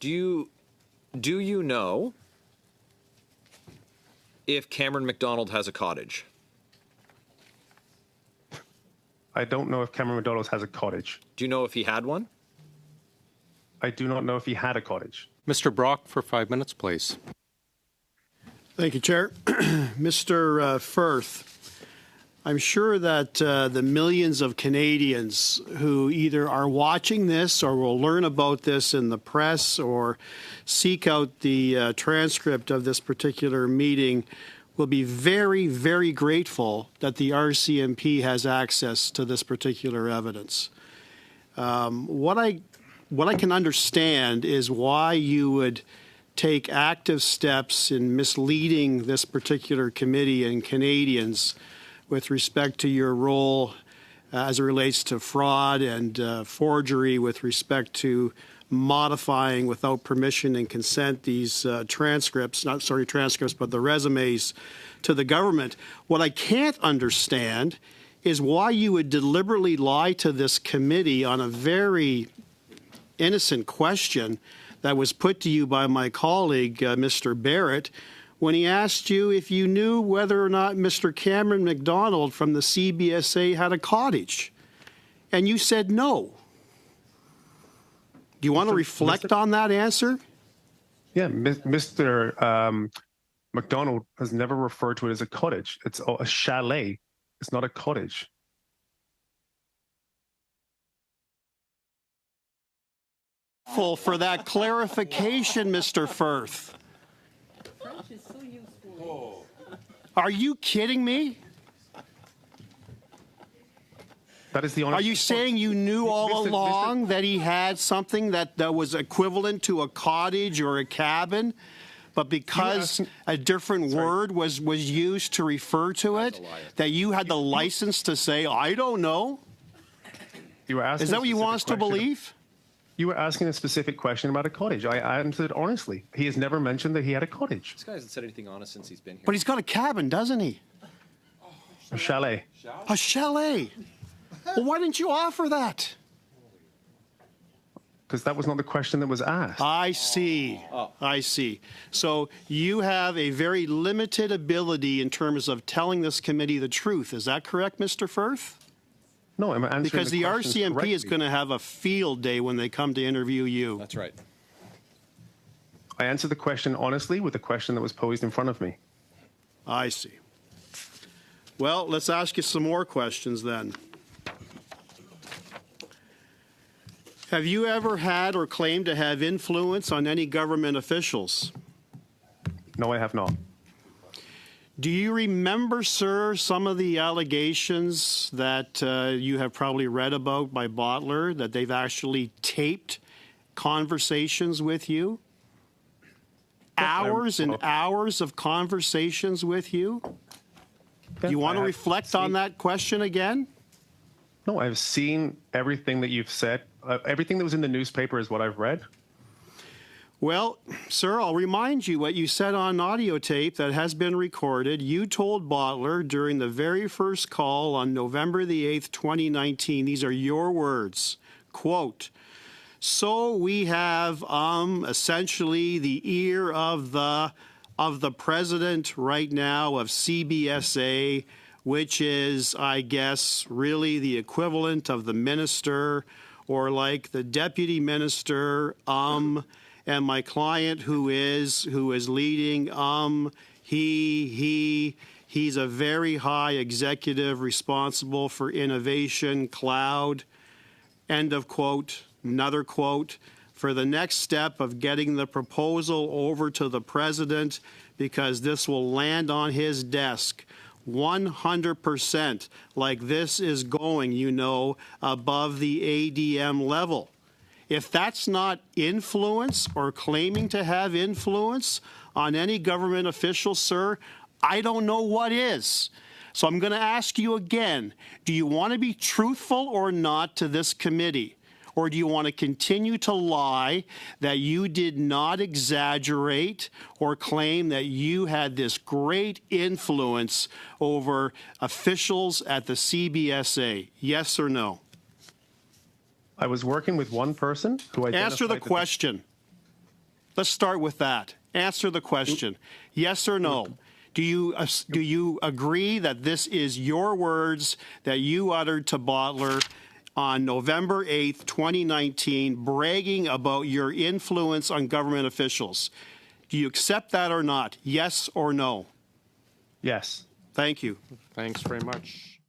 Do you know if Cameron McDonald has a cottage? I don't know if Cameron McDonald has a cottage. Do you know if he had one? I do not know if he had a cottage. Mr. Brock, for 5 minutes, please. Thank you, Chair. Mr. Firth, I'm sure that the millions of Canadians who either are watching this or will learn about this in the press or seek out the transcript of this particular meeting will be very, very grateful that the RCMP has access to this particular evidence. What I can understand is why you would take active steps in misleading this particular committee and Canadians with respect to your role as it relates to fraud and forgery with respect to modifying without permission and consent these transcripts, but the resumes to the government. What I can't understand is why you would deliberately lie to this committee on a very innocent question that was put to you by my colleague, Mr. Barrett, when he asked you if you knew whether or not Mr. Cameron McDonald from the CBSA had a cottage. And you said no. Do you want to reflect on that answer? Yeah, Mr. McDonald has never referred to it as a cottage. It's a chalet. It's not a cottage. For that clarification, Mr. Firth. French is so useful. Are you kidding me? That is the honest Are you saying you knew all along that he had something that was equivalent to a cottage or a cabin, but because a different word was used to refer to it, that you had the license to say, I don't know? You were asking Is that what you want us to believe? You were asking a specific question about a cottage. I answered honestly. He has never mentioned that he had a cottage. This guy hasn't said anything honest since he's been here. But he's got a cabin, doesn't he? A chalet. A chalet. Well, why didn't you offer that? Because that was not the question that was asked. I see. I see. So you have a very limited ability in terms of telling this committee the truth. Is that correct, Mr. Firth? No, I'm answering because the RCMP correctly. is going to have a field day when they come to interview you. That's right. I answered the question honestly with the question that was posed in front of me. I see. Well, let's ask you some more questions then. Have you ever had or claimed to have influence on any government officials? No, I have not. Do you remember, sir, some of the allegations that you have probably read about by Bottler, that they've actually taped conversations with you? Hours and hours of conversations with you? Do you want to reflect on that question again? No, I've seen everything that you've said. Everything that was in the newspaper is what I've read. Well, sir, I'll remind you what you said on audio tape that has been recorded. You told Bottler during the very first call on November the 8th, 2019, these are your words, quote, so we have essentially the ear of the president right now of CBSA, which is, I guess, really the equivalent of the minister or like the deputy minister, and my client who is leading, he's a very high executive responsible for innovation, cloud, end of quote, another quote, for the next step of getting the proposal over to the president because this will land on his desk. 100% like this is going, you know, above the ADM level. If that's not influence or claiming to have influence on any government official, sir, I don't know what is. So I'm going to ask you again, do you want to be truthful or not to this committee? Or do you want to continue to lie that you did not exaggerate or claim that you had this great influence over officials at the CBSA? Yes or no? I was working with one person who identified... Answer the question. Let's start with that. Answer the question. Yes or no? Do you agree that this is your words that you uttered to Bottler on November 8th, 2019, bragging about your influence on government officials? Do you accept that or not? Yes or no? Yes. Thank you. Thanks very much.